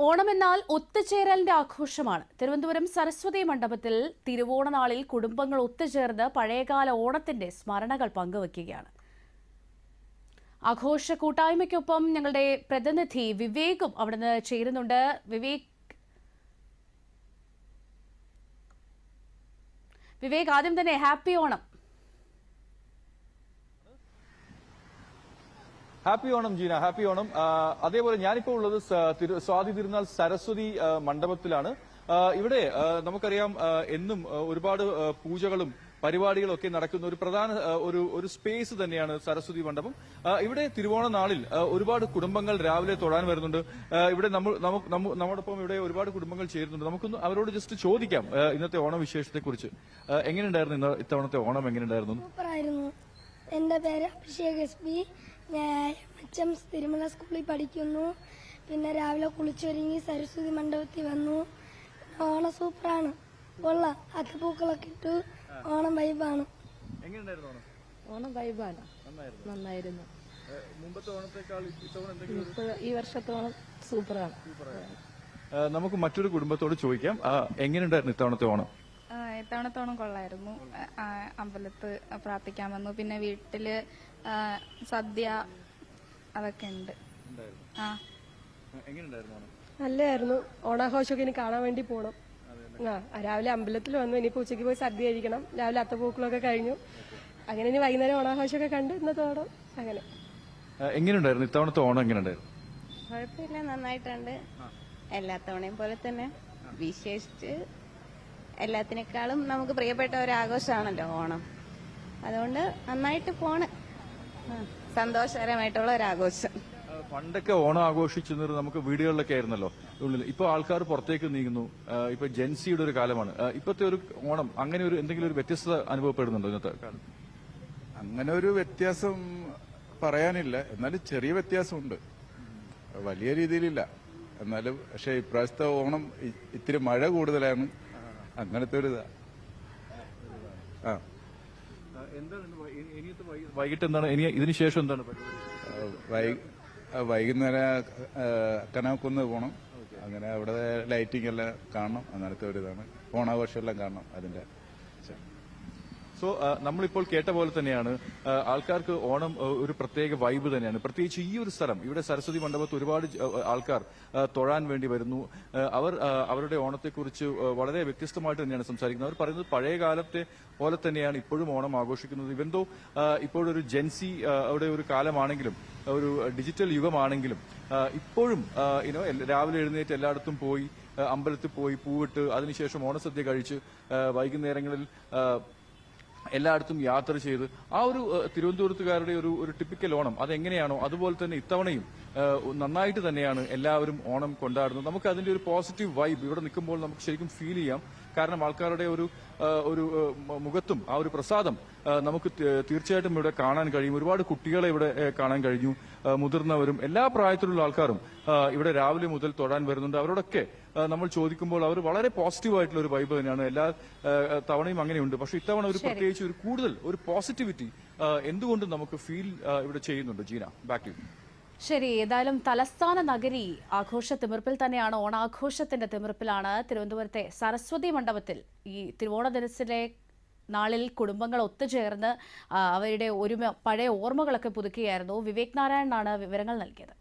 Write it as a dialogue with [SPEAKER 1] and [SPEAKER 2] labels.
[SPEAKER 1] ഓണമെന്നാൽ ഒത്തുചേരലിന്റെ ആഘോഷമാണ്. തിരുവനന്തപുരം സരസ്വതി മണ്ഡപത്തിൽ തിരുവോണനാളിൽ കുടുംബങ്ങൾ ഒത്തുചേർന്ന് പഴയകാല ഓണത്തിന്റെ സ്മരണകൾ പങ്കുവയ്ക്കുകയാണ്. ആഘോഷ കൂട്ടായ്മയ്ക്കൊപ്പം ഞങ്ങളുടെ പ്രതിനിധി വിവേകും അവിടുന്ന് ചേരുന്നുണ്ട്. വിവേക്, ആദ്യം തന്നെ happy Onam.
[SPEAKER 2] Happy Onam Jeena, happy Onam. അതേപോലെ ഞാനിപ്പോൾ ഉള്ളത് സ്വാതി തിരുനാൾ സരസ്വതി മണ്ഡപത്തിലാണ്. ഇവിടെ നമുക്കറിയാം എന്നും ഒരുപാട് പൂജകളും പരിപാടികളും ഒക്കെ നടക്കുന്ന ഒരു പ്രധാന ഒരു സ്പേസ് തന്നെയാണ് സരസ്വതി മണ്ഡപം. ഇവിടെ തിരുവോണ നാളിൽ ഒരുപാട് കുടുംബങ്ങൾ രാവിലെ തൊഴാൻ വരുന്നുണ്ട്. ഇവിടെ നമ്മോടൊപ്പം ഇവിടെ ഒരുപാട് കുടുംബങ്ങൾ ചേരുന്നുണ്ട്. നമുക്കൊന്ന് അവരോട് ജസ്റ്റ് ചോദിക്കാം ഇന്നത്തെ ഓണവിശേഷത്തെ കുറിച്ച്. എങ്ങനെയുണ്ടായിരുന്നു ഇത്തവണത്തെ ഓണം? എങ്ങനെയുണ്ടായിരുന്നു?
[SPEAKER 3] സൂപ്പറായിരുന്നു. എന്റെ പേര് അഭിഷേക് എസ്. ഞാൻ HM തിരുമല സ്കൂളിൽ പഠിക്കുന്നു. പിന്നെ രാവിലെ കുളിച്ചൊരുങ്ങി സരസ്വതി മണ്ഡപത്തിൽ വന്നു. ഓണം സൂപ്പറാണ്. കൊള്ളാം. അത്തപ്പൂക്കളൊക്കെ ഇട്ടു. ഓണം വൈബാണ്.
[SPEAKER 4] ഓണം വൈബാണ്. നന്നായിരുന്നു. ഈ വർഷത്തെ ഓണം സൂപ്പറാണ്.
[SPEAKER 2] നമുക്ക് മറ്റൊരു കുടുംബത്തോട് ചോദിക്കാം, എങ്ങനെയുണ്ടായിരുന്നു ഇത്തവണത്തെ ഓണം?
[SPEAKER 5] ഇത്തവണത്തെ ഓണം കൊള്ളായിരുന്നു. അമ്പലത്ത് പ്രാർത്ഥിക്കാൻ വന്നു. പിന്നെ വീട്ടില് സദ്യ അതൊക്കെ ഉണ്ട്.
[SPEAKER 4] നല്ലതായിരുന്നു. ഓണാഘോഷമൊക്കെ ഇനി കാണാൻ വേണ്ടി പോണം. രാവിലെ അമ്പലത്തിൽ വന്നു. ഇനിയിപ്പോ ഉച്ചയ്ക്ക് പോയി സദ്യ കഴിക്കണം. രാവിലെ അത്തപ്പൂക്കളൊക്കെ കഴിഞ്ഞു. അങ്ങനെ ഇനി വൈകുന്നേരം ഓണാഘോഷമൊക്കെ കണ്ട് ഇന്നത്തെ ഓണം അങ്ങനെ.
[SPEAKER 2] എങ്ങനെയുണ്ടായിരുന്നു ഇത്തവണത്തെ ഓണം? എങ്ങനെയുണ്ടായിരുന്നു?
[SPEAKER 6] കുഴപ്പമില്ല, നന്നായിട്ടുണ്ട്. എല്ലാ തവണയും പോലെ തന്നെ. വിശേഷിച്ച് എല്ലാത്തിനേക്കാളും നമുക്ക് പ്രിയപ്പെട്ട ഒരു ആഘോഷമാണല്ലോ ഓണം. അതുകൊണ്ട് നന്നായിട്ട് പോണ്. സന്തോഷകരമായിട്ടുള്ള ഒരു ആഘോഷം.
[SPEAKER 2] പണ്ടൊക്കെ ഓണം ആഘോഷിച്ചത് നമുക്ക് വീടുകളിലൊക്കെ ആയിരുന്നല്ലോ ഉള്ളിൽ. ഇപ്പൊ ആൾക്കാർ പുറത്തേക്ക് നീങ്ങുന്നു. ഇപ്പൊ ജെൻസിയുടെ ഒരു കാലമാണ്. ഇപ്പോഴത്തെ ഒരു ഓണം അങ്ങനെ ഒരു എന്തെങ്കിലും ഒരു വ്യത്യസ്തത അനുഭവപ്പെടുന്നുണ്ടോ ഇന്നത്തെ കാലം?
[SPEAKER 7] അങ്ങനെ ഒരു വ്യത്യാസം പറയാനില്ല. എന്നാലും ചെറിയ വ്യത്യാസമുണ്ട്. വലിയ രീതിയിലില്ല. എന്നാലും പക്ഷെ ഇപ്രാവശ്യത്തെ ഓണം ഇത്തിരി മഴ കൂടുതലാണ്. അങ്ങനത്തെ ഒരു ഇതാ.
[SPEAKER 2] വൈകിട്ട് എന്താണ് ഇതിന് ശേഷം എന്താണ്?
[SPEAKER 7] വൈകുന്നേരം കനകക്കുന്ന് പോകണം. അങ്ങനെ അവിടെ ലൈറ്റിംഗ് എല്ലാം കാണണം. അങ്ങനത്തെ ഒരു ഇതാണ്. ഓണാഘോഷം എല്ലാം കാണണം അതിന്റെ.
[SPEAKER 2] സോ നമ്മളിപ്പോൾ കേട്ട പോലെ തന്നെയാണ് ആൾക്കാർക്ക് ഓണം ഒരു പ്രത്യേക വൈബ് തന്നെയാണ്. പ്രത്യേകിച്ച് ഈ ഒരു സ്ഥലം, ഇവിടെ സരസ്വതി മണ്ഡപത്ത് ഒരുപാട് ആൾക്കാർ തൊഴാൻ വേണ്ടി വരുന്നു. അവർ അവരുടെ ഓണത്തെക്കുറിച്ച് വളരെ വ്യത്യസ്തമായിട്ട് തന്നെയാണ് സംസാരിക്കുന്നത്. അവർ പറയുന്നത് പഴയ കാലത്തെ പോലെ തന്നെയാണ് ഇപ്പോഴും ഓണം ആഘോഷിക്കുന്നത്. ഇവന്തോ ഇപ്പോഴൊരു ജെൻസി അവിടെ ഒരു കാലമാണെങ്കിലും ഒരു ഡിജിറ്റൽ യുഗമാണെങ്കിലും ഇപ്പോഴും രാവിലെ എഴുന്നേറ്റ് എല്ലായിടത്തും പോയി അമ്പലത്തിൽ പോയി പൂവിട്ട് അതിനുശേഷം ഓണസദ്യ കഴിച്ച് വൈകുന്നേരങ്ങളിൽ എല്ലായിടത്തും യാത്ര ചെയ്ത് ആ ഒരു തിരുവനന്തപുരത്തുകാരുടെ ഒരു ടിപ്പിക്കൽ ഓണം അതെങ്ങനെയാണോ അതുപോലെ തന്നെ ഇത്തവണയും നന്നായിട്ട് തന്നെയാണ് എല്ലാവരും ഓണം കൊണ്ടാടുന്നത്. നമുക്ക് അതിന്റെ ഒരു പോസിറ്റീവ് വൈബ് ഇവിടെ നിൽക്കുമ്പോൾ നമുക്ക് ശരിക്കും ഫീൽ ചെയ്യാം. കാരണം ആൾക്കാരുടെ ഒരു മുഖത്തും ആ ഒരു പ്രസാദം നമുക്ക് തീർച്ചയായിട്ടും ഇവിടെ കാണാൻ കഴിയും. ഒരുപാട് കുട്ടികളെ ഇവിടെ കാണാൻ കഴിഞ്ഞു. മുതിർന്നവരും എല്ലാ പ്രായത്തിലുള്ള ആൾക്കാരും ഇവിടെ രാവിലെ മുതൽ തൊഴാൻ വരുന്നുണ്ട്. അവരോടൊക്കെ നമ്മൾ ചോദിക്കുമ്പോൾ അവർ വളരെ പോസിറ്റീവ് ആയിട്ടുള്ള ഒരു വൈബ് തന്നെയാണ്. എല്ലാ തവണയും അങ്ങനെയുണ്ട്. പക്ഷെ ഇത്തവണ ഒരു പ്രത്യേകിച്ച് ഒരു കൂടുതൽ ഒരു പോസിറ്റിവിറ്റി എന്തുകൊണ്ടും നമുക്ക് ഫീൽ ഇവിടെ ചെയ്യുന്നുണ്ട്. Jeena, back to you.
[SPEAKER 1] ശരി, ഏതായാലും തലസ്ഥാന നഗരി ആഘോഷ തിമിർപ്പിൽ തന്നെയാണ്. ഓണാഘോഷത്തിന്റെ തിമിർപ്പിലാണ് തിരുവനന്തപുരത്തെ സരസ്വതി മണ്ഡപത്തിൽ ഈ തിരുവോണ ദിനത്തിലെ നാളിൽ കുടുംബങ്ങൾ ഒത്തുചേർന്ന് അവരുടെ പഴയ ഓർമ്മകളൊക്കെ പുതുക്കുകയായിരുന്നു. വിവേക് നാരായണനാണ് വിവരങ്ങൾ നൽകിയത്.